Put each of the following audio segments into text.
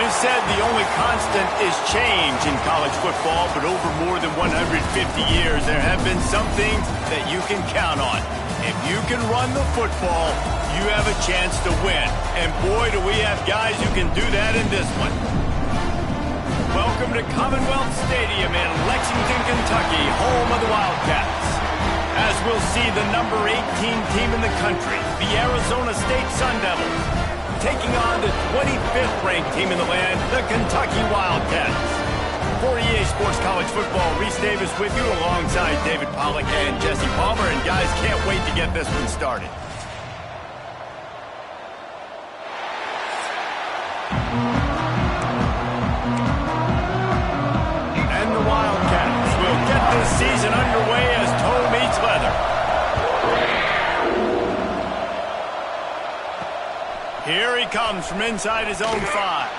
is said the only constant is change in college football, but over more than 150 years, there have been some things that you can count on. If you can run the football, you have a chance to win. And boy, do we have guys who can do that in this one. Welcome to Commonwealth Stadium in Lexington, Kentucky, home of the Wildcats. As we'll see the number 18 team in the country, the Arizona State Sun Devils, taking on the 25th ranked team in the land, the Kentucky Wildcats. For EA Sports College Football, Reese Davis with you alongside David Pollack and Jesse Palmer. And guys, can't wait to get this one started. And the Wildcats will get this season underway as toe meets leather. Here he comes from inside his own 5.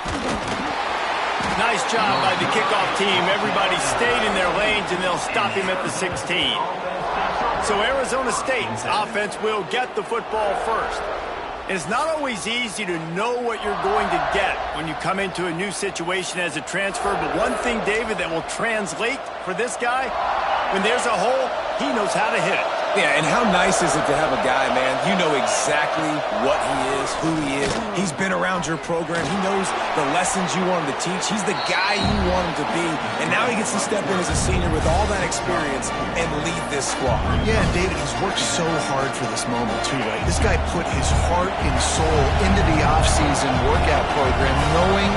Nice job by the kickoff team. Everybody stayed in their lanes, and they'll stop him at the 16. So Arizona State's offense will get the football first. It's not always easy to know what you're going to get when you come into a new situation as a transfer, but one thing, David, that will translate for this guy, when there's a hole, he knows how to hit it. Yeah, and how nice is it to have a guy, man, you know exactly what he is, who he is. He's been around your program. He knows the lessons you want him to teach. He's the guy you want him to be. And now he gets to step in as a senior with all that experience and lead this squad. Yeah, David, he's worked so hard for this moment, too, right? This guy put his heart and soul into the offseason workout program, knowing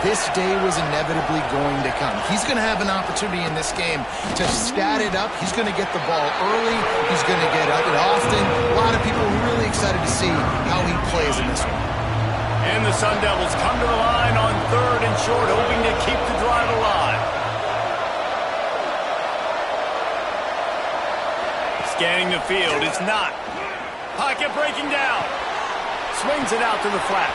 this day was inevitably going to come. He's going to have an opportunity in this game to stat it up. He's going to get the ball early. He's going to get it often. A lot of people are really excited to see how he plays in this one. And the Sun Devils come to the line on 3rd and short, hoping to keep the drive alive. Scanning the field, it's not. Pocket breaking down. Swings it out to the flat.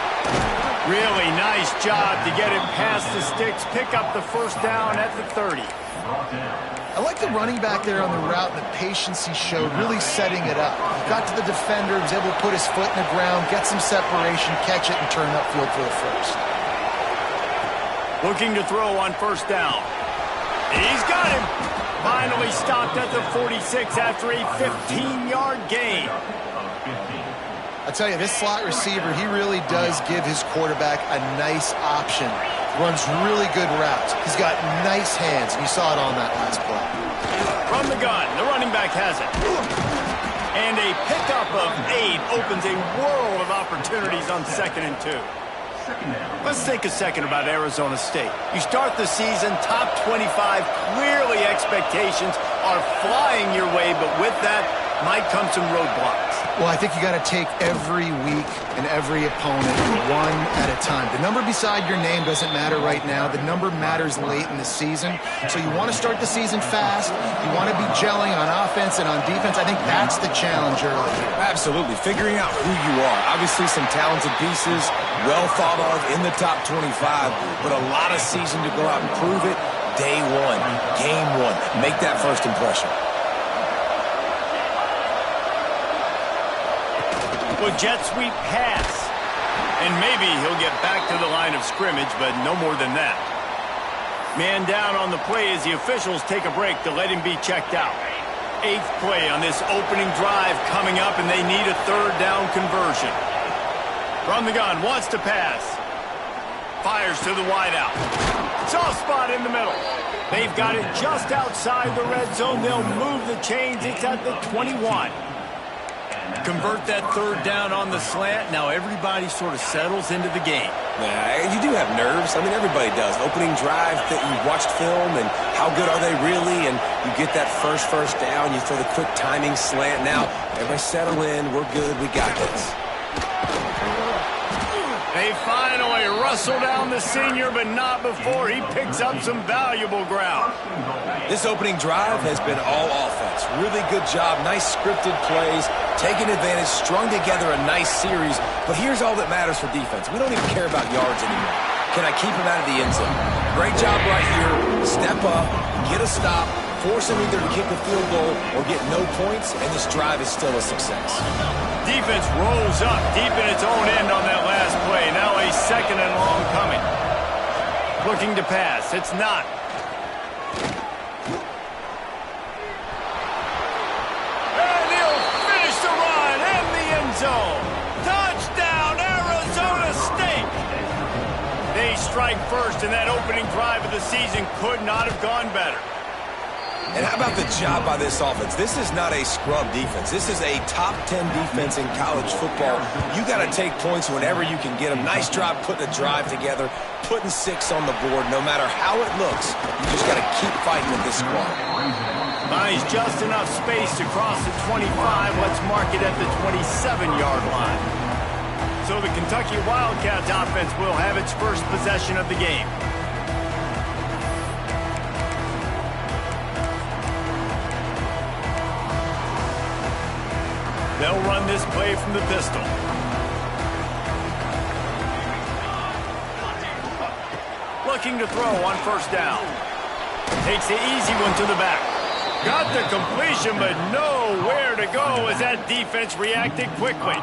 Really nice job to get it past the sticks, pick up the first down at the 30. I like the running back there on the route and the patience he showed, really setting it up. Got to the defender, was able to put his foot in the ground, get some separation, catch it, and turn upfield for the first. Looking to throw on first down. He's got him. Finally stopped at the 46 after a 15-yard gain. I tell you, this slot receiver, he really does give his quarterback a nice option. Runs really good routes. He's got nice hands, and you saw it on that last play. From the gun, the running back has it. And a pickup of 8 opens a world of opportunities on 2nd and 2. Let's take a second about Arizona State. You start the season, top 25, clearly expectations are flying your way, but with that might come some roadblocks. Well, I think you got to take every week and every opponent one at a time. The number beside your name doesn't matter right now. The number matters late in the season. So you want to start the season fast. You want to be gelling on offense and on defense. I think that's the challenge early. Absolutely. Figuring out who you are. Obviously some talented pieces, well thought of in the top 25, but a lot of season to go out and prove it. Day 1, game 1. Make that first impression. Well, jet sweep pass. And maybe he'll get back to the line of scrimmage, but no more than that. Man down on the play as the officials take a break to let him be checked out. 8th play on this opening drive coming up, and they need a 3rd down conversion. From the gun, wants to pass. Fires to the wideout. Soft spot in the middle. They've got it just outside the red zone. They'll move the chains. It's at the 21. Convert that 3rd down on the slant. Now everybody sort of settles into the game. You do have nerves. I mean, everybody does. Opening drive that you've watched film, and how good are they really? And you get that first down. You throw the quick timing slant. Now, everybody settle in. We're good. We got this. They finally wrestle down the senior, but not before he picks up some valuable ground. This opening drive has been all offense. Really good job. Nice scripted plays. Taking advantage. Strung together a nice series. But here's all that matters for defense. We don't even care about yards anymore. Can I keep him out of the end zone? Great job right here. Step up. Get a stop. Force him either to kick a field goal or get no points, and this drive is still a success. Defense rolls up deep in its own end on that last play. Now a 2nd and long coming. looking to pass. It's not. And he'll finish the run in the end zone. Touchdown, Arizona State. They strike first, and that opening drive of the season could not have gone better. And how about the job by this offense? This is not a scrub defense. This is a top 10 defense in college football. You got to take points whenever you can get them. Nice job putting a drive together, putting 6 on the board. No matter how it looks, you just got to keep fighting with this squad. Nice, just enough space to cross the 25. Let's mark it at the 27-yard line. So the Kentucky Wildcats offense will have its first possession of the game. They'll run this play from the pistol. Looking to throw on first down. Takes the easy one to the back. Got the completion, but nowhere to go as that defense reacted quickly.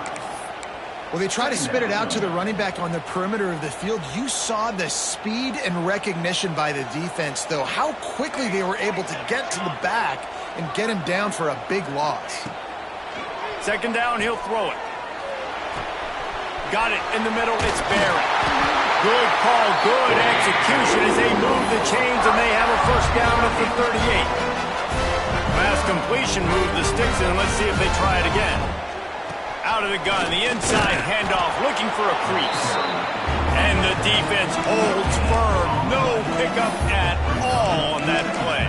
Well, they try to spit it out to the running back on the perimeter of the field. You saw the speed and recognition by the defense, though. How quickly they were able to get to the back and get him down for a big loss. Second down, he'll throw it. Got it in the middle, it's Barrett. Good call, good execution as they move the chains and they have a first down at the 38. Last completion, move the sticks in. Let's see if they try it again. Out of the gun, the inside handoff, looking for a crease. And the defense holds firm. No pickup at all on that play.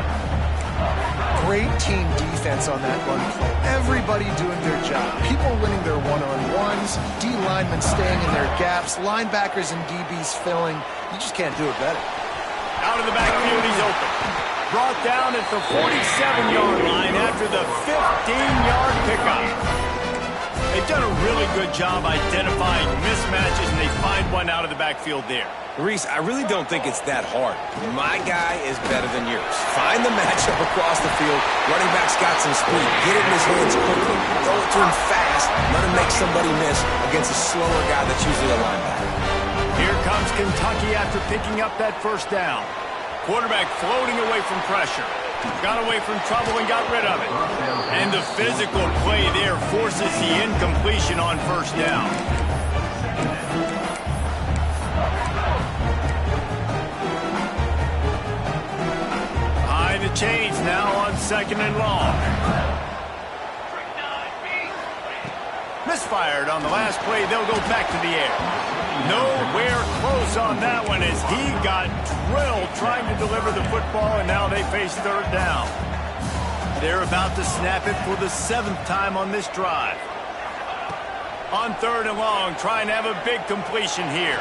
Great team defense on that run play. Everybody doing their job. People winning their one-on-ones, D linemen staying in their gaps, linebackers and DBs filling. You just can't do it better. Out of the backfield, he's open. Brought down at the 47-yard line after the 15-yard pickup. They've done a really good job identifying mismatches, and they find one out of the backfield there. Reese, I really don't think it's that hard. My guy is better than yours. Find the matchup across the field. Running back's got some speed. Get it in his hands quickly. Throw it to him fast. Let him make somebody miss against a slower guy that's usually a linebacker. Here comes Kentucky after picking up that first down. Quarterback floating away from pressure. Got away from trouble and got rid of it. And the physical play there forces the incompletion on first down. The chains now on second and long. Misfired on the last play. They'll go back to the air. Nowhere close on that one as he got drilled trying to deliver the football, and now they face third down. They're about to snap it for the 7th time on this drive. On third and long, trying to have a big completion here.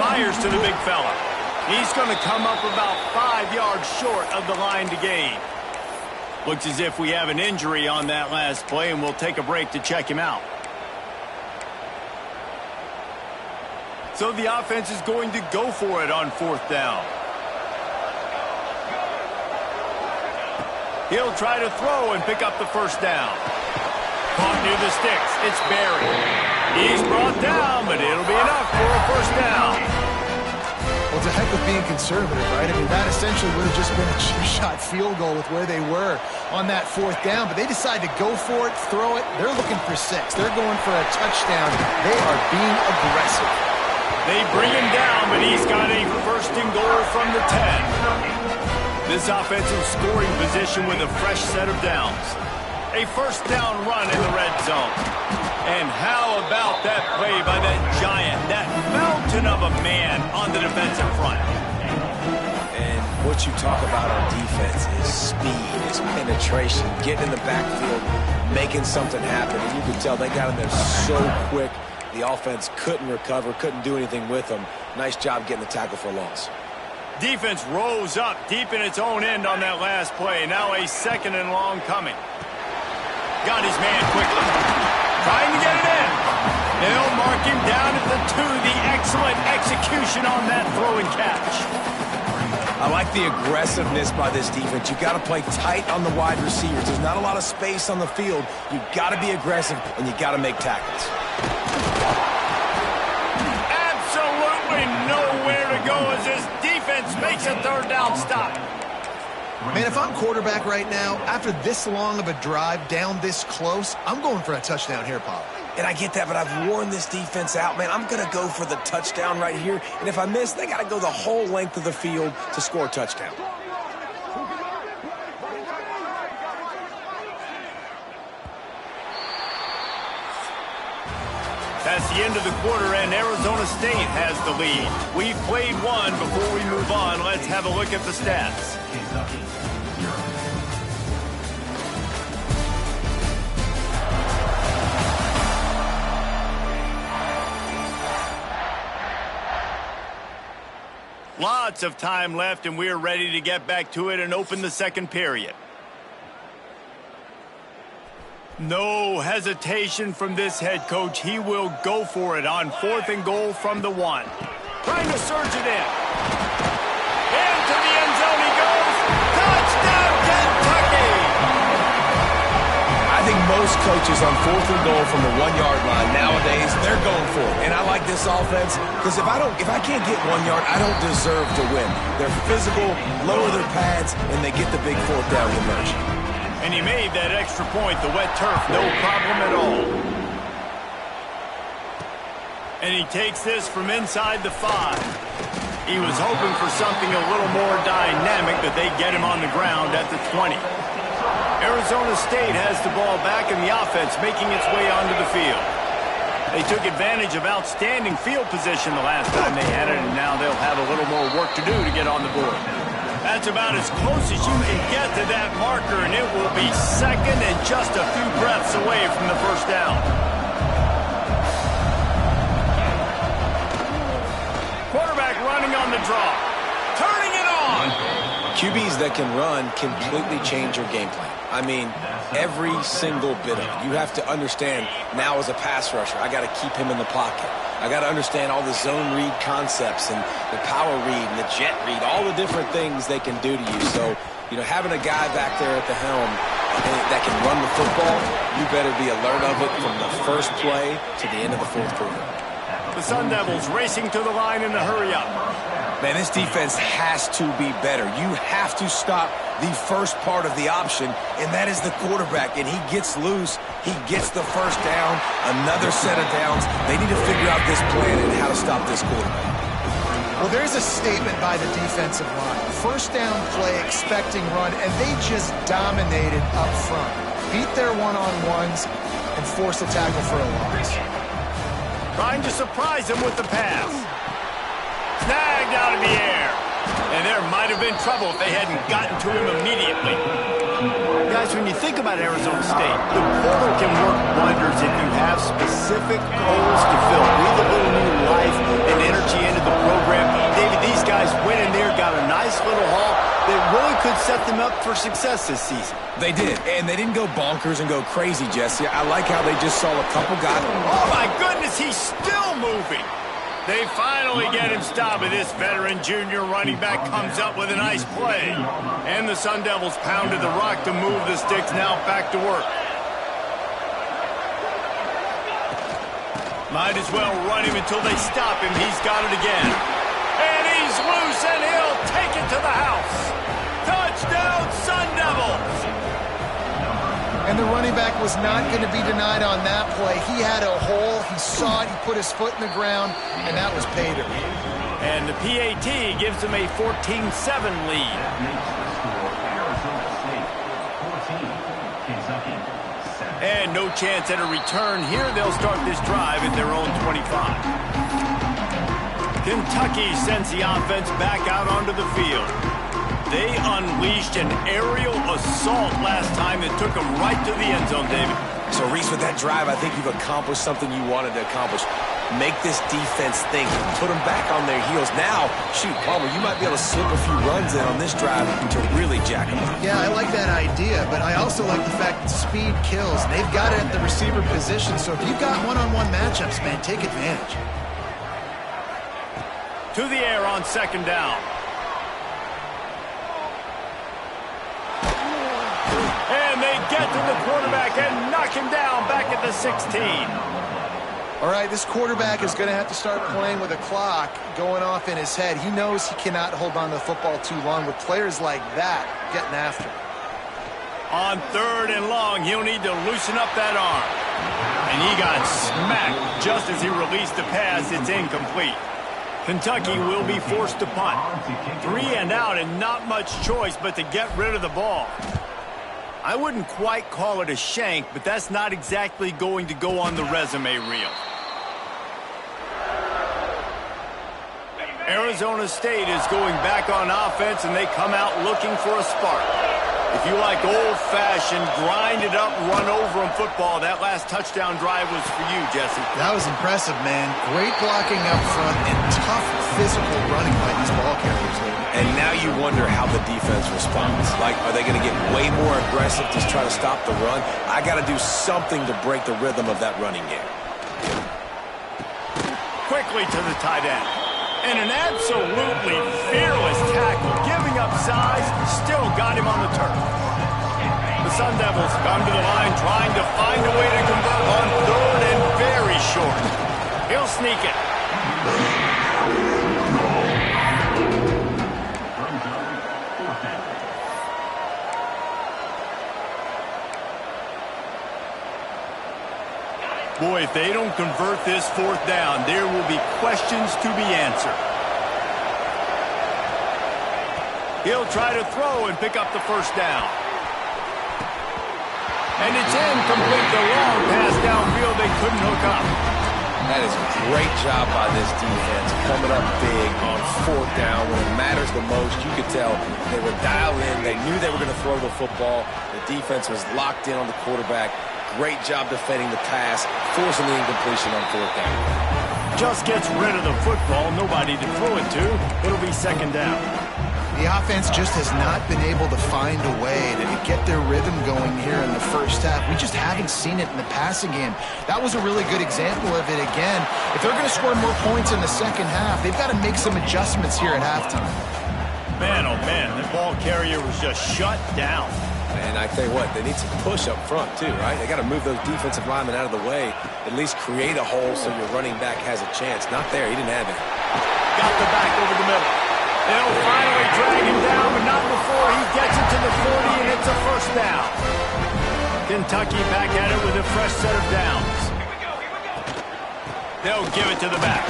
Fires to the big fella. He's going to come up about 5 yards short of the line to gain. Looks as if we have an injury on that last play, and we'll take a break to check him out. So the offense is going to go for it on fourth down. He'll try to throw and pick up the first down. Caught near the sticks. It's Barry. He's brought down, but it'll be enough for a first down. Well, it's a heck of being conservative, right? I mean, that essentially would have just been a cheap-shot field goal with where they were on that fourth down. But they decide to go for it, throw it. They're looking for 6. They're going for a touchdown. They are being aggressive. They bring him down, but he's got a first and goal from the 10. This offensive scoring position with a fresh set of downs. A first down run in the red zone. And how about that play by that giant, that mountain of a man on the defensive front? And what you talk about on defense is speed, is penetration, getting in the backfield, making something happen. And you can tell they got in there so quick. The offense couldn't recover, couldn't do anything with them. Nice job getting the tackle for a loss. Defense rose up deep in its own end on that last play. Now a second and long coming. Got his man quickly. Trying to get it in. They'll mark him down at the 2. The excellent execution on that throw and catch. I like the aggressiveness by this defense. You got to play tight on the wide receivers. There's not a lot of space on the field. You got to be aggressive, and you got to make tackles. Absolutely nowhere to go as this defense defense makes a third down stop. Man, if I'm quarterback right now, after this long of a drive down this close, I'm going for a touchdown here, Pop. And I get that, but I've worn this defense out, man. I'm going to go for the touchdown right here. And if I miss, they got to go the whole length of the field to score a touchdown. That's the end of the quarter, and Arizona State has the lead. We've played one. Before we move on, let's have a look at the stats. Lots of time left, and we're ready to get back to it and open the second period. No hesitation from this head coach. He will go for it on 4th and goal from the 1. Trying to surge it in. Into the end zone he goes. Touchdown, Kentucky! I think most coaches on 4th and goal from the 1-yard line nowadays, they're going for it. And I like this offense because if I can't get 1 yard, I don't deserve to win. They're physical, lower their pads, and they get the big 4th down conversion. And he made that extra point, the wet turf, no problem at all. And he takes this from inside the 5. He was hoping for something a little more dynamic, but they get him on the ground at the 20. Arizona State has the ball back in the offense, making its way onto the field. They took advantage of outstanding field position the last time they had it, and now they'll have a little more work to do to get on the board. That's about as close as you can get to that marker, and it will be second and just a few breaths away from the first down. Quarterback running on the draw. Turning it on. QBs that can run completely change your game plan. I mean, every single bit of it. You have to understand now as a pass rusher, I got to keep him in the pocket. I got to understand all the zone read concepts and the power read and the jet read, all the different things they can do to you. So, having a guy back there at the helm that can run the football, you better be alert of it from the first play to the end of the 4th quarter. The Sun Devils racing to the line in a hurry-up. Man, this defense has to be better. You have to stop the first part of the option, and that is the quarterback. And he gets loose. He gets the first down, another set of downs. They need to figure out this plan and how to stop this quarterback. Well, there's a statement by the defensive line. First down play, expecting run, and they just dominated up front. Beat their one-on-ones and forced a tackle for a loss. Trying to surprise him with the pass. Snagged out of the air. And there might have been trouble if they hadn't gotten to him immediately. Guys, when you think about Arizona State, the portal can work wonders if you have specific holes to fill. Breathe a little new life and energy into the program. David, these guys went in there, got a nice little haul that really could set them up for success this season. They did, and they didn't go bonkers and go crazy, Jesse. I like how they just saw a couple guys. Oh, my goodness, he's still moving. They finally get him stopped, and this veteran junior running back comes up with a nice play. And the Sun Devils pounded the rock to move the sticks, now back to work. Might as well run him until they stop him. He's got it again. And he's loose, and he'll take it to the house. Touchdown, Sun Devils! And the running back was not going to be denied on that play. He had a hole. He saw it. He put his foot in the ground, and that was pay dirt. And the PAT gives them a 14-7 lead. And no chance at a return here. They'll start this drive at their own 25. Kentucky sends the offense back out onto the field. They unleashed an aerial assault last time that took them right to the end zone, David. So, Reese, with that drive, I think you've accomplished something you wanted to accomplish. Make this defense think. Put them back on their heels. Now, shoot, Palmer, you might be able to slip a few runs in on this drive to really jack them up. Yeah, I like that idea, but I also like the fact that speed kills. They've got it at the receiver position, so if you've got one-on-one matchups, man, take advantage. To the air on second down. And they get to the quarterback and knock him down back at the 16. All right, this quarterback is going to have to start playing with a clock going off in his head. He knows he cannot hold on to the football too long with players like that getting after him. On 3rd and long, he'll need to loosen up that arm. And he got smacked just as he released the pass. It's incomplete. Kentucky will be forced to punt. 3 and out and not much choice but to get rid of the ball. I wouldn't quite call it a shank, but that's not exactly going to go on the resume reel. Arizona State is going back on offense, and they come out looking for a spark. If you like old-fashioned, grind-it-up, run-over-'em football, that last touchdown drive was for you, Jesse. That was impressive, man. Great blocking up front and tough physical running by these ball carriers. And now you wonder how the defense responds. Like, are they going to get way more aggressive to try to stop the run? I got to do something to break the rhythm of that running game. Quickly to the tight end. And an absolutely fearless tackle, giving up size, still got him on the turf. The Sun Devils come to the line trying to find a way to convert on 3rd and very short. He'll sneak it. Boy, if they don't convert this 4th down, there will be questions to be answered. He'll try to throw and pick up the 1st down. And it's incomplete. The long pass downfield, they couldn't hook up. That is a great job by this defense, coming up big on 4th down when it matters the most. You could tell they were dialed in. They knew they were going to throw the football. The defense was locked in on the quarterback. Great job defending the pass, forcing the incompletion on 4th down. Just gets rid of the football, nobody to throw it to. It'll be 2nd down. The offense just has not been able to find a way to get their rhythm going here in the first half. We just haven't seen it in the passing game. That was a really good example of it again. If they're going to score more points in the second half, they've got to make some adjustments here at halftime. Man, oh man, the ball carrier was just shut down. And I tell you what, they need some push up front too, right? They got to move those defensive linemen out of the way, at least create a hole so your running back has a chance. Not there. He didn't have it. Got the back over the middle. They'll finally drag him down, but not before he gets it to the 40, and it's a 1st down. Kentucky back at it with a fresh set of downs. They'll give it to the back.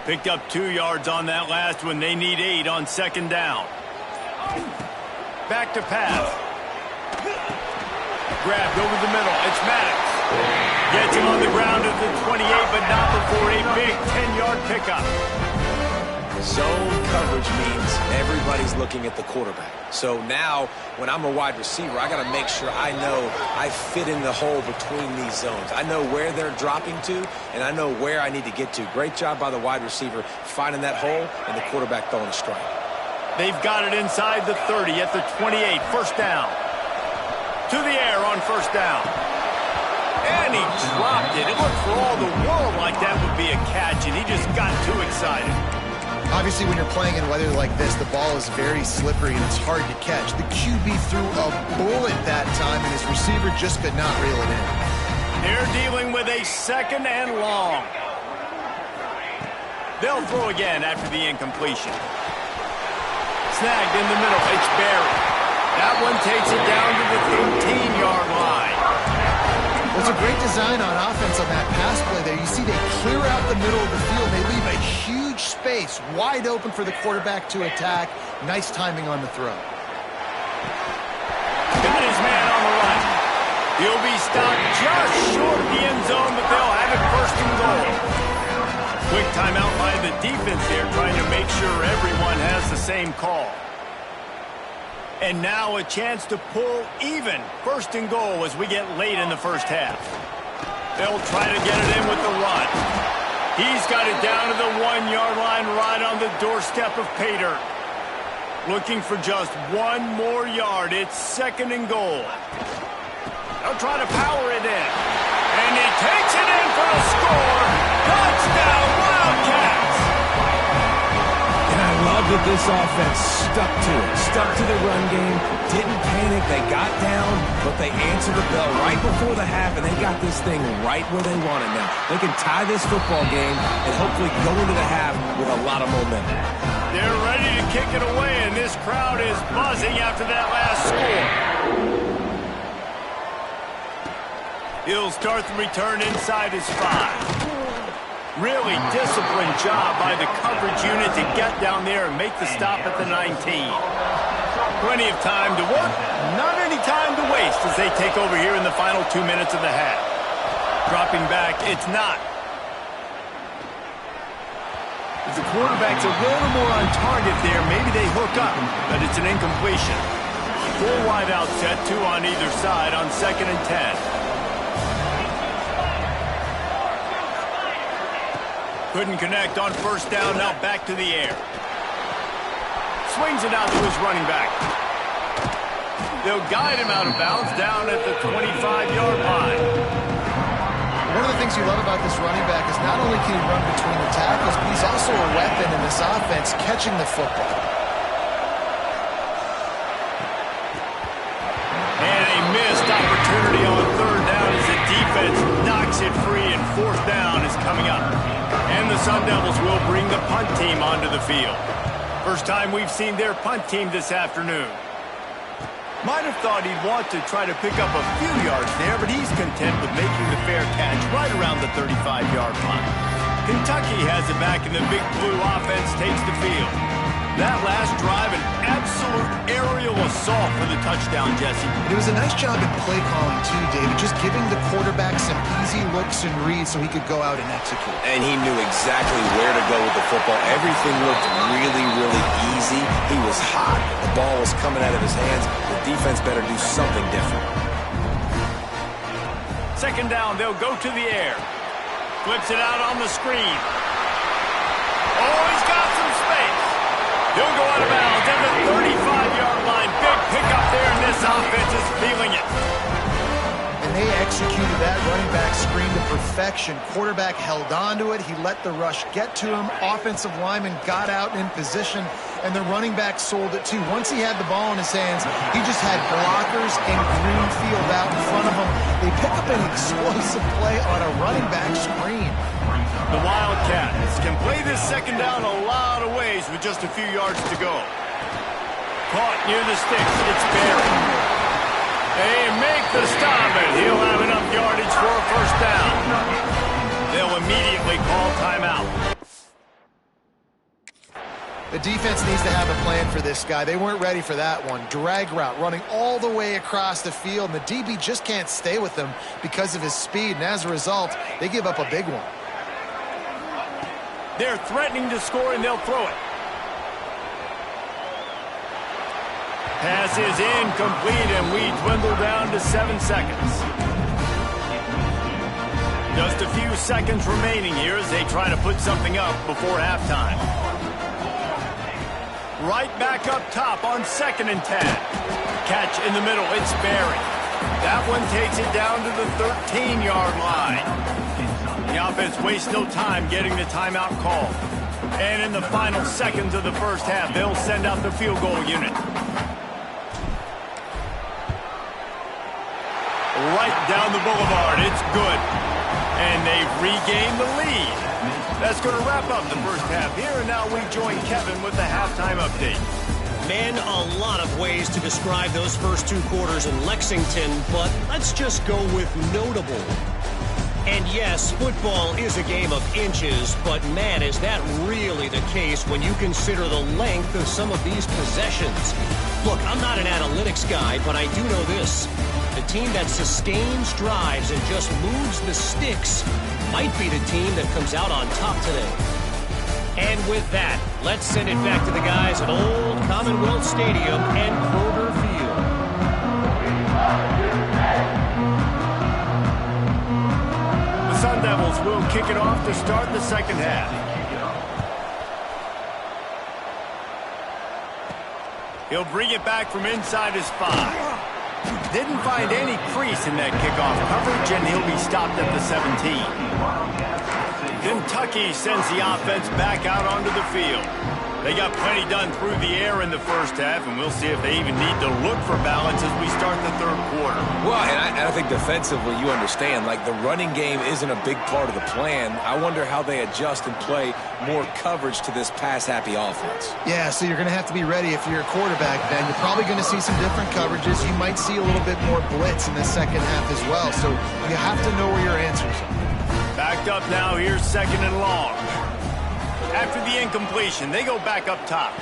Picked up 2 yards on that last one. They need 8 on 2nd down. Back to pass. Grabbed over the middle. It's Maddox. Gets him on the ground at the 28, but not before a big 10-yard pickup. Zone coverage means everybody's looking at the quarterback. So now, when I'm a wide receiver, I got to make sure I know I fit in the hole between these zones. I know where they're dropping to, and I know where I need to get to. Great job by the wide receiver finding that hole and the quarterback throwing a strike. They've got it inside the 30 at the 28. 1st down. To the air on 1st down. And he dropped it. It looked for all the world like that would be a catch, and he just got too excited. Obviously, when you're playing in weather like this, the ball is very slippery and it's hard to catch. The QB threw a bullet that time, and his receiver just could not reel it in. They're dealing with a 2nd and long. They'll throw again after the incompletion. Snagged in the middle. It's buried. That one takes it down to the 13-yard line. Well, it's a great design on offense on that pass play there. You see they clear out the middle of the field. They leave a huge space wide open for the quarterback to attack. Nice timing on the throw. Got his man on the run. He'll be stopped just short of the end zone, but they'll have it 1st and goal. Quick timeout by the defense here, trying to make sure everyone has the same call. And now a chance to pull even 1st and goal as we get late in the first half. They'll try to get it in with the run. He's got it down to the 1-yard line right on the doorstep of pay dirt. Looking for just 1 more yard. It's 2nd and goal. They'll try to power it in. And he takes it in for a score. Touchdown, Wildcats! And I love that this offense stuck to it, stuck to the run game, didn't panic, they got down, but they answered the bell right before the half, and they got this thing right where they want it now. They can tie this football game and hopefully go into the half with a lot of momentum. They're ready to kick it away, and this crowd is buzzing after that last score. He'll start the return inside his 5. Really disciplined job by the coverage unit to get down there and make the stop at the 19. Plenty of time to work, not any time to waste as they take over here in the final 2 minutes of the half. Dropping back, it's not. If the quarterback's a little more on target there, maybe they hook up, but it's an incompletion. 4 wide out set, 2 on either side on 2nd and 10. Couldn't connect on 1st down, now back to the air. Swings it out to his running back. They'll guide him out of bounds down at the 25-yard line. One of the things you love about this running back is not only can he run between the tackles, but he's also a weapon in this offense catching the football. And a missed opportunity on 3rd down as the defense knocks it free, and 4th down is coming up. And the Sun Devils will bring the punt team onto the field. First time we've seen their punt team this afternoon. Might have thought he'd want to try to pick up a few yards there, but he's content with making the fair catch right around the 35-yard line. Kentucky has it back, and the Big Blue offense takes the field. That last drive, an absolute aerial assault for the touchdown, Jesse. It was a nice job in play calling, too, David, just giving the quarterback some easy looks and reads so he could go out and execute. And he knew exactly where to go with the football. Everything looked really, really easy. He was hot. The ball was coming out of his hands. The defense better do something different. 2nd down, they'll go to the air. Flips it out on the screen. Oh, he's got some space. He'll go out of bounds at the 35-yard line. Big pickup there, and this offense is feeling it. And they executed that running back screen to perfection. Quarterback held on to it. He let the rush get to him. Offensive lineman got out in position, and the running back sold it too. Once he had the ball in his hands, he just had blockers and green field out in front of him. They pick up an explosive play on a running back screen. The Wildcats can play this 2nd down a lot of ways with just a few yards to go. Caught near the sticks. It's Barry. They make the stop, and he'll have enough yardage for a 1st down. They'll immediately call timeout. The defense needs to have a plan for this guy. They weren't ready for that one. Drag route running all the way across the field, and the DB just can't stay with him because of his speed, and as a result, they give up a big one. They're threatening to score, and they'll throw it. Pass is incomplete, and we dwindle down to 7 seconds. Just a few seconds remaining here as they try to put something up before halftime. Right back up top on 2nd and 10. Catch in the middle, it's Barry. That one takes it down to the 13-yard line. The offense wastes no time getting the timeout call. And in the final seconds of the 1st half, they'll send out the field goal unit. Right down the boulevard, it's good. And they've regained the lead. That's going to wrap up the 1st half here, and now we join Kevin with the halftime update. Man, a lot of ways to describe those first 2 quarters in Lexington, but let's just go with notable. And yes, football is a game of inches, but man, is that really the case when you consider the length of some of these possessions. Look, I'm not an analytics guy, but I do know this. The team that sustains drives and just moves the sticks might be the team that comes out on top today. And with that, let's send it back to the guys at Old Commonwealth Stadium and Kroger Field. The Sun Devils will kick it off to start the 2nd half. He'll bring it back from inside his 5. Didn't find any crease in that kickoff coverage, and he'll be stopped at the 17. Kentucky sends the offense back out onto the field. They got plenty done through the air in the first half, and we'll see if they even need to look for balance as we start the third quarter. Well, and I think defensively, you understand, like the running game isn't a big part of the plan. I wonder how they adjust and play more coverage to this pass-happy offense. Yeah, so you're going to have to be ready if you're a quarterback, Ben. You're probably going to see some different coverages. You might see a little bit more blitz in the second half as well, so you have to know where your answers are. Backed up now, here's second and long. After the incompletion, they go back up top.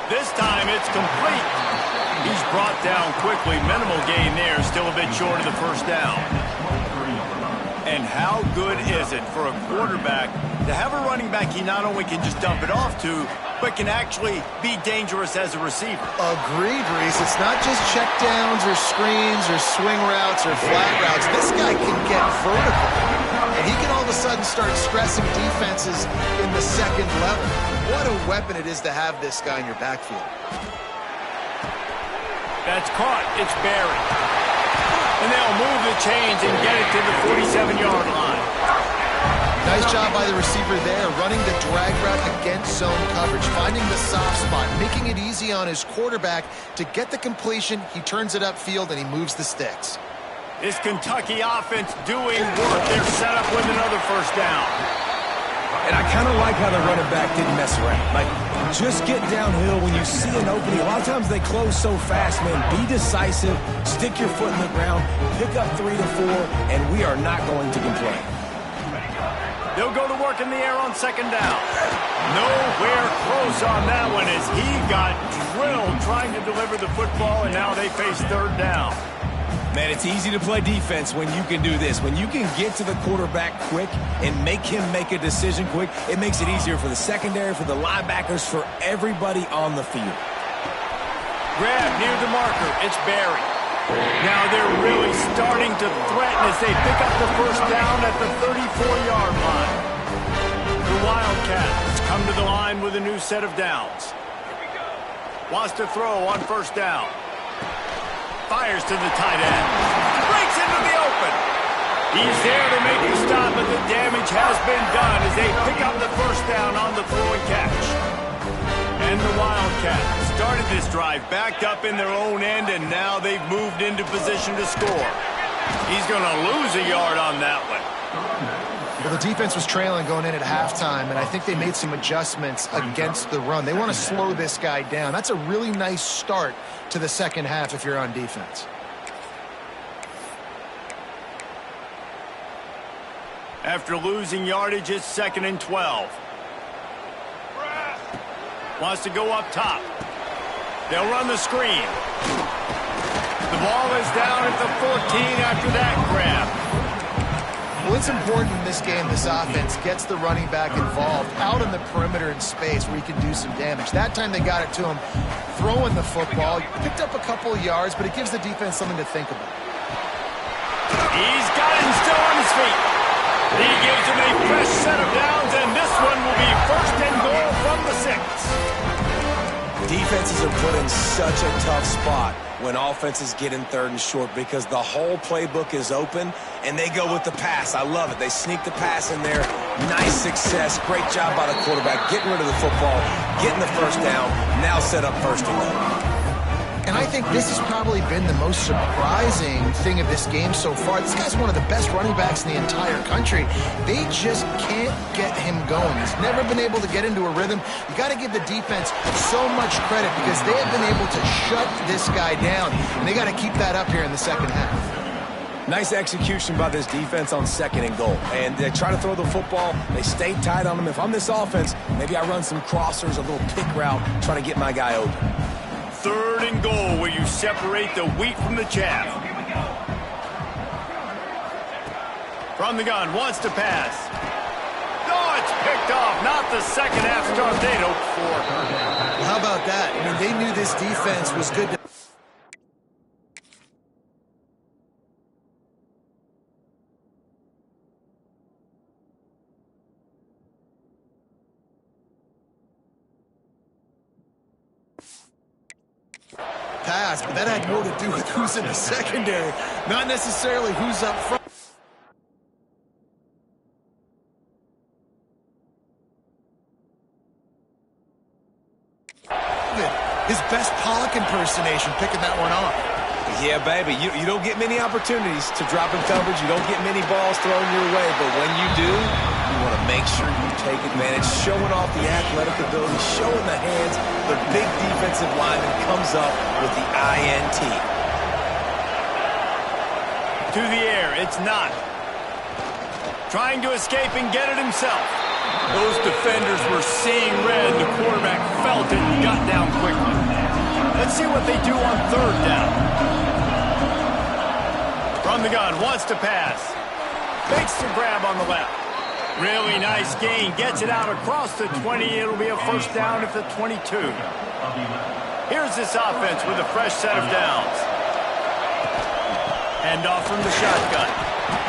This time it's complete. He's brought down quickly. Minimal gain there, still a bit short of the first down. And how good is it for a quarterback to have a running back he not only can just dump it off to, but can actually be dangerous as a receiver? Agreed, Reese. It's not just check downs or screens or swing routes or flat routes. This guy can get vertical. And he can all of a sudden start stressing defenses in the second level. What a weapon it is to have this guy in your backfield. That's caught. It's Barry. And they'll move the chains and get it to the 47-yard line. Nice job by the receiver there, running the drag route against zone coverage, finding the soft spot, making it easy on his quarterback to get the completion. He turns it upfield, and he moves the sticks. This Kentucky offense doing work. They're set up with another first down. And I kind of like how the running back didn't mess around. Like, just get downhill when you see an opening. A lot of times they close so fast, man. Be decisive, stick your foot in the ground, pick up 3 to 4, and we are not going to complain. They'll go to work in the air on second down. Nowhere close on that one as he got drilled trying to deliver the football, and now they face third down. Man, it's easy to play defense when you can do this. When you can get to the quarterback quick and make him make a decision quick, it makes it easier for the secondary, for the linebackers, for everybody on the field. Grab near the marker. It's Barry. Now they're really starting to threaten as they pick up the first down at the 34-yard line. The Wildcats come to the line with a new set of downs. Wants to throw on first down. Fires to the tight end. Breaks into the open. He's there to make the stop, but the damage has been done as they pick up the first down on the throw and catch. And the Wildcats started this drive backed up in their own end, and now they've moved into position to score. He's going to lose a yard on that one. Well, the defense was trailing going in at halftime, and I think they made some adjustments against the run. They want to slow this guy down. That's a really nice start to the second half if you're on defense. After losing yardage, it's 2nd and 12. Wants to go up top. They'll run the screen. The ball is down at the 14 after that grab. Well, it's important in this game this offense gets the running back involved out in the perimeter in space where he can do some damage. That time they got it to him throwing the football. Picked up a couple of yards, but it gives the defense something to think about. He's got him still on his feet. He gives him a fresh set of downs, and this one will be 1st and goal from the 6. Defenses are put in such a tough spot when offenses get in 3rd and short because the whole playbook is open and they go with the pass. I love it. They sneak the pass in there. Nice success. Great job by the quarterback getting rid of the football, getting the first down, now set up 1st and goal. And I think this has probably been the most surprising thing of this game so far. This guy's one of the best running backs in the entire country. They just can't get him going. He's never been able to get into a rhythm. You got to give the defense so much credit because they have been able to shut this guy down. And they got to keep that up here in the second half. Nice execution by this defense on 2nd and goal. And they try to throw the football. They stay tight on him. If I'm this offense, maybe I run some crossers, a little pick route, trying to get my guy open. 3rd and goal where you separate the wheat from the chaff. From the gun, wants to pass. Oh, it's picked off. Not the second half start they'd hoped for. How about that? I mean, they knew this defense was good to pass, but that had more to do with who's in the secondary, not necessarily who's up front. His best Pollock impersonation, picking that one off. Yeah, baby, you don't get many opportunities to drop in coverage. You don't get many balls thrown your way, but when you do, you want to make sure you take advantage, showing off the athletic ability, showing the hands. The big defensive lineman comes up with the INT. To the air, it's not. Trying to escape and get it himself. Those defenders were seeing red. The quarterback felt it and got down quickly. Let's see what they do on third down. From the gun, wants to pass. Makes the grab on the left. Really nice gain. Gets it out across the 20. It'll be a first down at the 22. Here's this offense with a fresh set of downs. Hand off from the shotgun.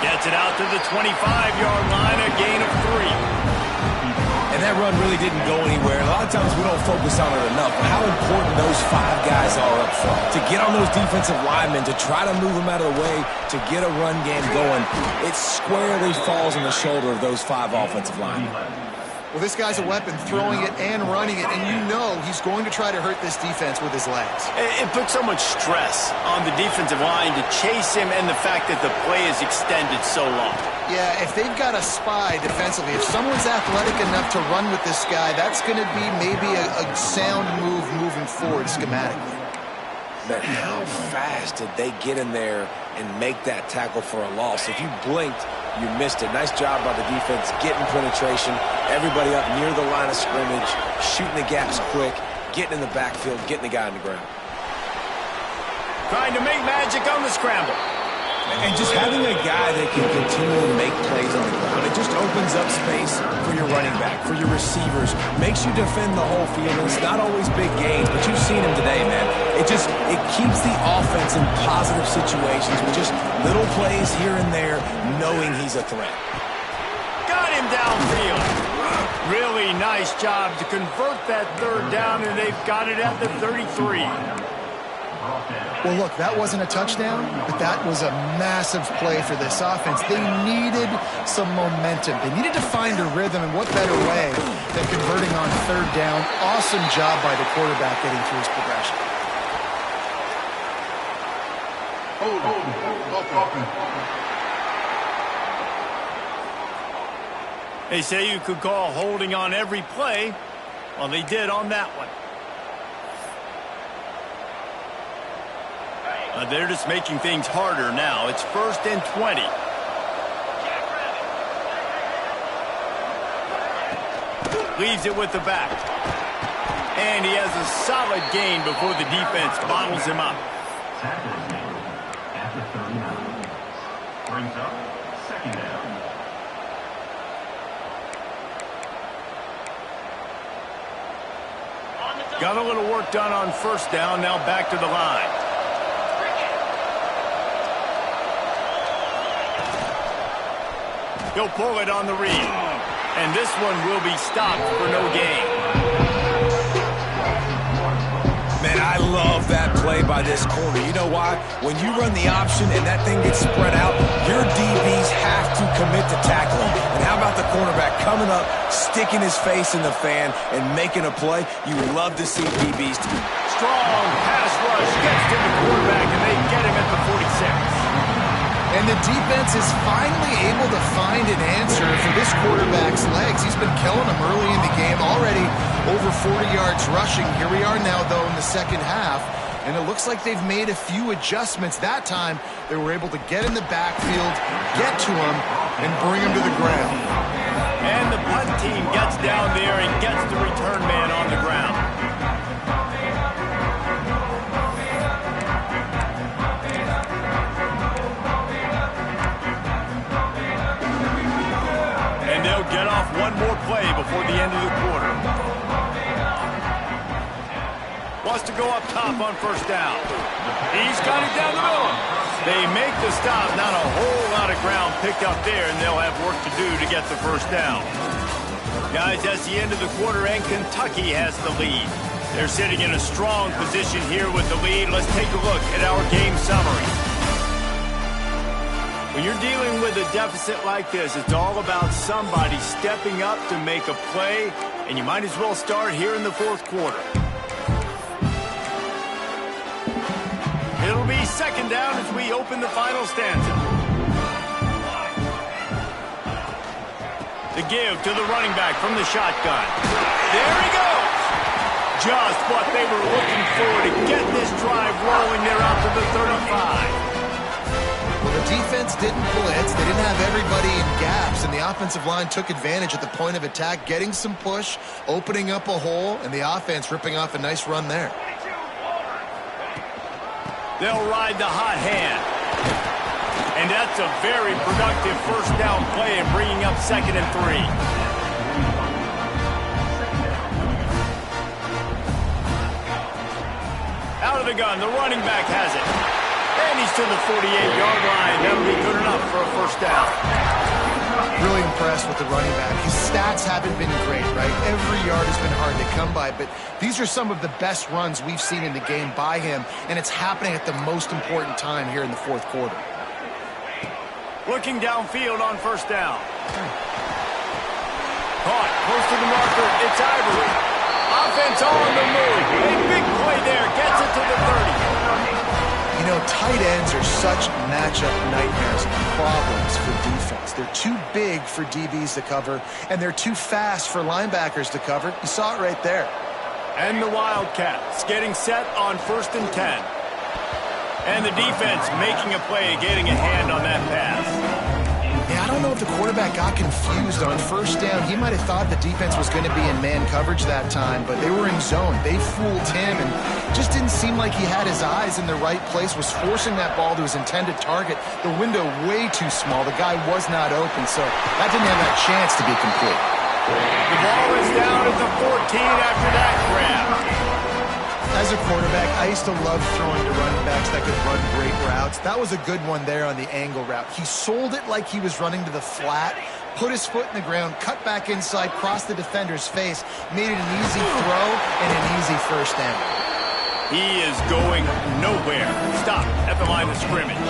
Gets it out to the 25-yard line, a gain of 3. And that run really didn't go anywhere. A lot of times we don't focus on it enough, but how important those 5 guys are up front. To get on those defensive linemen, to try to move them out of the way, to get a run game going, it squarely falls on the shoulder of those 5 offensive linemen. Well, this guy's a weapon, throwing it and running it, and you know he's going to try to hurt this defense with his legs. It puts so much stress on the defensive line to chase him and the fact that the play is extended so long. Yeah, if they've got a spy defensively, if someone's athletic enough to run with this guy, that's going to be maybe a sound move moving forward schematically. But how fast did they get in there and make that tackle for a loss? If you blinked, you missed it. Nice job by the defense, getting penetration, everybody up near the line of scrimmage, shooting the gaps quick, getting in the backfield, getting the guy on the ground. Trying to make magic on the scramble. And just having a guy that can continually make plays on the ground, it just opens up space for your running back, for your receivers, makes you defend the whole field. And it's not always big gains, but you've seen him today, man. It keeps the offense in positive situations with just little plays here and there, knowing he's a threat. Got him downfield. Really nice job to convert that third down, and they've got it at the 33. Well, look, that wasn't a touchdown, but that was a massive play for this offense. They needed some momentum. They needed to find a rhythm, and what better way than converting on third down. Awesome job by the quarterback getting through his progression. They say you could call holding on every play. Well, they did on that one. They're just making things harder now. It's 1st and 20. Leaves it with the back. And he has a solid gain before the defense bottles him up. At the 39. Brings up 2nd down. Got a little work done on 1st down. Now back to the line. He'll pull it on the read. And this one will be stopped for no gain. Man, I love that play by this corner. You know why? When you run the option and that thing gets spread out, your DBs have to commit to tackling. And how about the cornerback coming up, sticking his face in the fan, and making a play? You love to see DBs do. Strong pass rush gets to the quarterback, and they get him at the 46. And the defense is finally able to find an answer for this quarterback's legs. He's been killing them early in the game, already over 40 yards rushing. Here we are now, though, in the second half, and it looks like they've made a few adjustments. That time, they were able to get in the backfield, get to him, and bring him to the ground. And the punt team gets down there and gets the return man on the ground. They'll get off one more play before the end of the quarter. Wants to go up top on 1st down. He's got it down the middle. They make the stop. Not a whole lot of ground picked up there, and they'll have work to do to get the 1st down. Guys, that's the end of the quarter, and Kentucky has the lead. They're sitting in a strong position here with the lead. Let's take a look at our game summary. When you're dealing with a deficit like this, it's all about somebody stepping up to make a play, and you might as well start here in the fourth quarter. It'll be second down as we open the final stanza. The give to the running back from the shotgun. There he goes! Just what they were looking for to get this drive rolling. They're out to the 35. Well, the defense didn't blitz. They didn't have everybody in gaps, and the offensive line took advantage at the point of attack, getting some push, opening up a hole, and the offense ripping off a nice run there. They'll ride the hot hand. And that's a very productive first down play and bringing up 2nd and 3. Out of the gun, the running back has it. And he's to the 48-yard line. That'll be good enough for a first down. Really impressed with the running back. His stats haven't been great, right? Every yard has been hard to come by, but these are some of the best runs we've seen in the game by him, and it's happening at the most important time here in the fourth quarter. Looking downfield on first down. Caught, close to the marker, it's Ivory. Offense on the move. A big play there, gets it to the 30. You know, tight ends are such matchup nightmares and problems for defense. They're too big for DBs to cover, and they're too fast for linebackers to cover. You saw it right there. And the Wildcats getting set on 1st and 10. And the defense making a play, getting a hand on that pass. Yeah, I don't know if the quarterback got confused on first down. He might have thought the defense was going to be in man coverage that time, but they were in zone. They fooled him and just didn't seem like he had his eyes in the right place, was forcing that ball to his intended target. The window way too small. The guy was not open, so that didn't have that chance to be complete. The ball is down at the 14 after that grab. As a quarterback, I used to love throwing to running backs that could run great routes. That was a good one there on the angle route. He sold it like he was running to the flat, put his foot in the ground, cut back inside, crossed the defender's face, made it an easy throw and an easy first down. He is going nowhere. Stop at the line of scrimmage.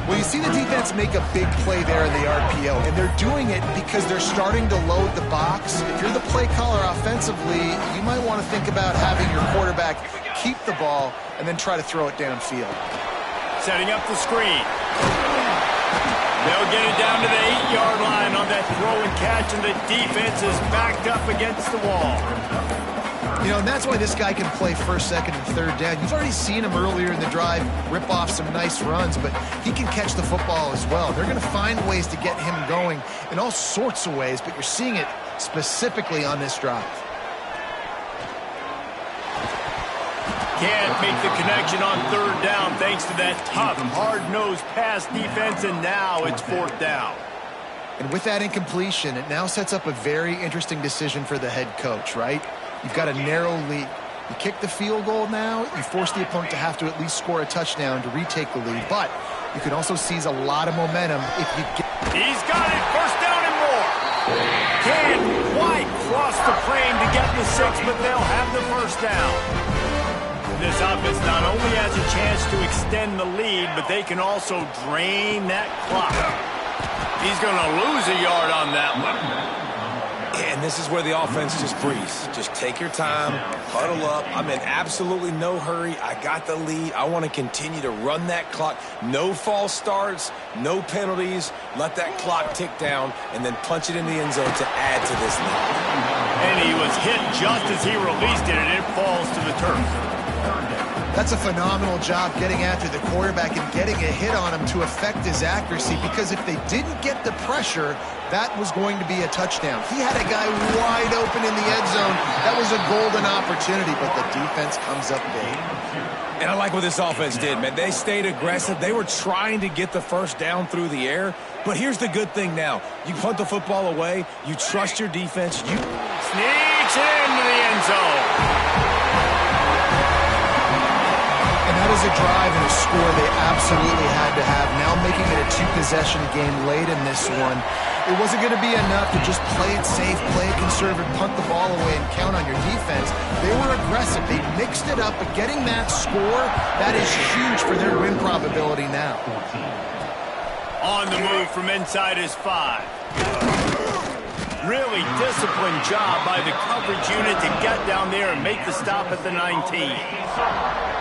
Well, you see the defense make a big play there in the RPO, and they're doing it because they're starting to load the box. If you're the play caller offensively, you might want to think about having your quarterback keep the ball and then try to throw it downfield. Setting up the screen. They'll get it down to the 8-yard line on that throw and catch, and the defense is backed up against the wall. You know, and that's why this guy can play first, second, and third down. You've already seen him earlier in the drive rip off some nice runs, but he can catch the football as well. They're going to find ways to get him going in all sorts of ways, but you're seeing it specifically on this drive. Can't make the connection on third down thanks to that tough, hard-nosed pass defense, and now it's 4th down. And with that incompletion, it now sets up a very interesting decision for the head coach, right? You've got a narrow lead. You kick the field goal now, you force the opponent to have to at least score a touchdown to retake the lead. But you can also seize a lot of momentum if you get... He's got it, first down and more. Can't quite cross the plane to get the 6, but they'll have the first down. This offense not only has a chance to extend the lead, but they can also drain that clock. He's going to lose a yard on that one. And this is where the offense just breathes. Just take your time, huddle up. I'm in absolutely no hurry. I got the lead. I want to continue to run that clock. No false starts, no penalties. Let that clock tick down and then punch it in the end zone to add to this lead. And he was hit just as he released it, and it falls to the turf. That's a phenomenal job getting after the quarterback and getting a hit on him to affect his accuracy, because if they didn't get the pressure, that was going to be a touchdown. He had a guy wide open in the end zone. That was a golden opportunity, but the defense comes up big. And I like what this offense did, man. They stayed aggressive. They were trying to get the first down through the air. But here's the good thing now. You punt the football away. You trust your defense. You sneaks into the end zone. And That is a drive and a score they absolutely had to have. Now making it a two-possession game late in this one. It wasn't going to be enough to just play it safe, play it conservative, punt the ball away, and count on your defense. They were aggressive. They mixed it up, but getting that score, that is huge for their win probability now. On the move from inside his 5. Really disciplined job by the coverage unit to get down there and make the stop at the 19.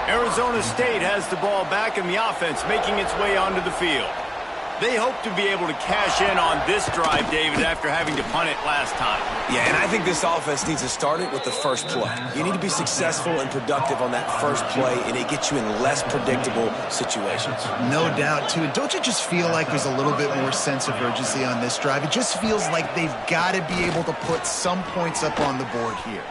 Arizona State has the ball back in the offense, making its way onto the field. They hope to be able to cash in on this drive, David, after having to punt it last time. Yeah, and I think this offense needs to start it with the first play. You need to be successful and productive on that first play, and it gets you in less predictable situations. No doubt, too. And don't you just feel like there's a little bit more sense of urgency on this drive? It just feels like they've got to be able to put some points up on the board here.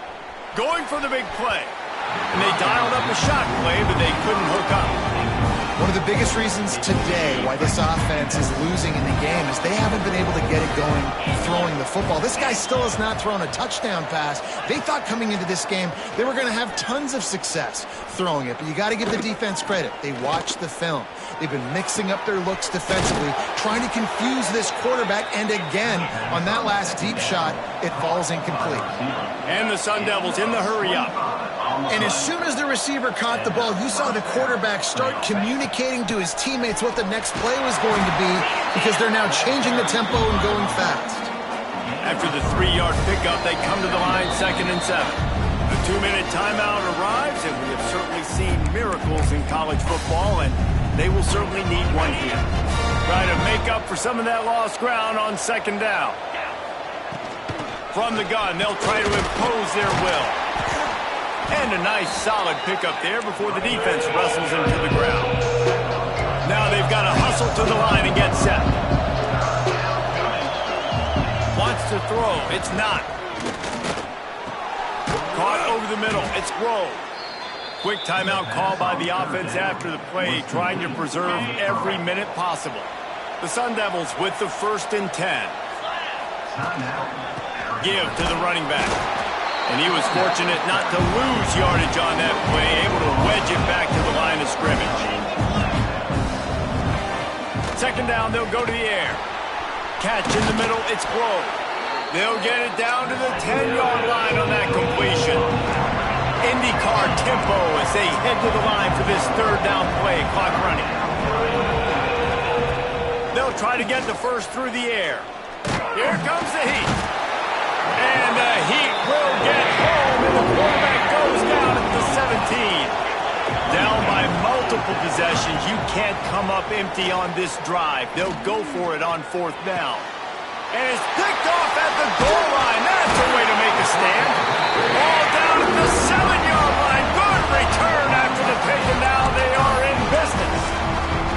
Going for the big play. And they dialed up a shot play, but they couldn't hook up. One of the biggest reasons today why this offense is losing in the game is they haven't been able to get it going throwing the football. This guy still has not thrown a touchdown pass. They thought coming into this game they were going to have tons of success throwing it, but you got to give the defense credit. They watched the film. They've been mixing up their looks defensively, trying to confuse this quarterback, and again, on that last deep shot, it falls incomplete. And the Sun Devils in the hurry-up. And as soon as the receiver caught the ball, you saw the quarterback start communicating to his teammates what the next play was going to be because they're now changing the tempo and going fast. After the 3-yard pickup, they come to the line 2nd and 7. The 2-minute timeout arrives, and we have certainly seen miracles in college football, and they will certainly need one here. Trying to make up for some of that lost ground on 2nd down. From the gun, they'll try to impose their will. And a nice solid pickup there before the defense wrestles him to the ground. Now they've got to hustle to the line and get set. Wants to throw. It's not. Caught over the middle. It's Grove. Quick timeout call by the offense after the play, trying to preserve every minute possible. The Sun Devils with the 1st and 10. Give to the running back. And he was fortunate not to lose yardage on that play, able to wedge it back to the line of scrimmage. 2nd down, they'll go to the air. Catch in the middle, it's Grove. They'll get it down to the 10-yard line on that completion. IndyCar tempo as they head to the line for this 3rd down play, clock running. They'll try to get the first through the air. Here comes the heat. And the Heat will get home, and the quarterback goes down at the 17. Down by multiple possessions. You can't come up empty on this drive. They'll go for it on 4th down. And it's picked off at the goal line. That's a way to make a stand. Ball down at the 7-yard line. Good return after the pick, and now they are in business.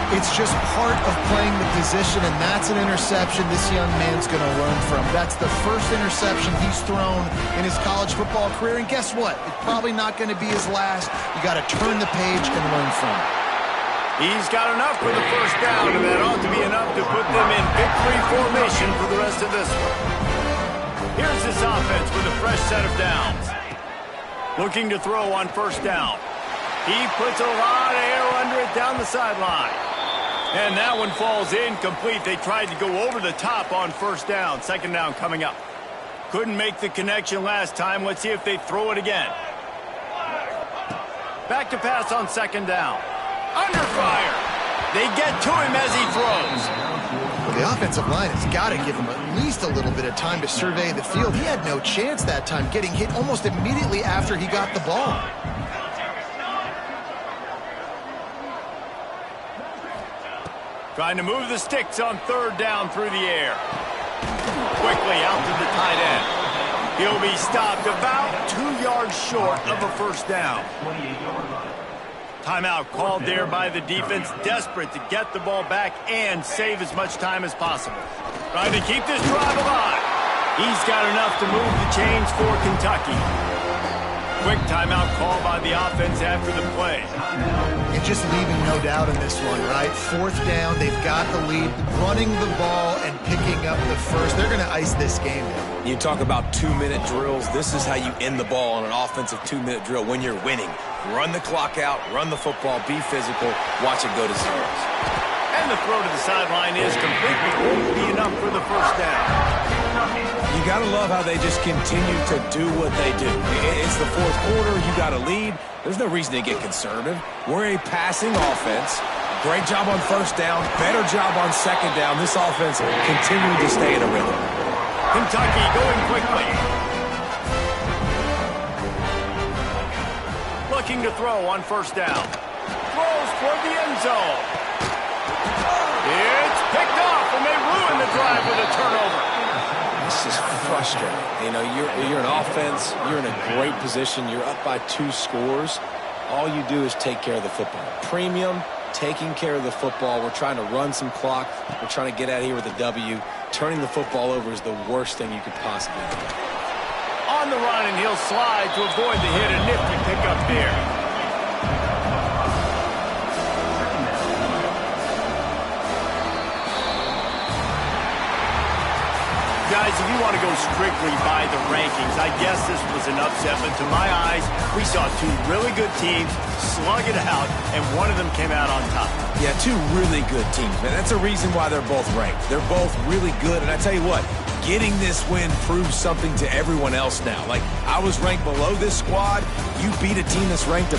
It's just part of playing the position, and that's an interception this young man's going to learn from. That's the first interception he's thrown in his college football career, and guess what? It's probably not going to be his last. You got to turn the page and learn from it. He's got enough for the 1st down, and that ought to be enough to put them in victory formation for the rest of this one. Here's this offense with a fresh set of downs. Looking to throw on 1st down. He puts a lot of air under it down the sideline. And that one falls incomplete. They tried to go over the top on 1st down. 2nd down coming up. Couldn't make the connection last time. Let's see if they throw it again. Back to pass on 2nd down. Under fire. They get to him as he throws. Well, the offensive line has got to give him at least a little bit of time to survey the field. He had no chance that time, getting hit almost immediately after he got the ball. Trying to move the sticks on 3rd down through the air. Quickly out to the tight end. He'll be stopped about 2 yards short of a 1st down. Timeout called there by the defense, desperate to get the ball back and save as much time as possible. Trying to keep this drive alive. He's got enough to move the chains for Kentucky. Quick timeout call by the offense after the play. And just leaving no doubt in this one, right? 4th down, they've got the lead, running the ball and picking up the first. They're going to ice this game down. You talk about 2-minute drills. This is how you end the ball on an offensive 2-minute drill when you're winning. Run the clock out, run the football, be physical, watch it go to zeros. And the throw to the sideline is complete, but won't be enough for the first down. You got to love how they just continue to do what they do. It's the 4th quarter. You got a lead. There's no reason to get conservative. We're a passing offense. Great job on 1st down. Better job on 2nd down. This offense continuing to stay in a rhythm. Kentucky going quickly. Looking to throw on 1st down. Throws toward the end zone. It's picked off, and they ruin the drive with a turnover. It's just frustrating. You know, you're an offense. You're in a great position. You're up by 2 scores. All you do is take care of the football. Premium, taking care of the football. We're trying to run some clock. We're trying to get out of here with a W. Turning the football over is the worst thing you could possibly do. On the run, and he'll slide to avoid the hit. A nifty pickup there. Guys, if you want to go strictly by the rankings, I guess this was an upset, but to my eyes, we saw 2 really good teams slug it out, and one of them came out on top. Yeah, 2 really good teams, man. That's a reason why they're both ranked. They're both really good, and I tell you what, getting this win proves something to everyone else now. Like, I was ranked below this squad. You beat a team that's ranked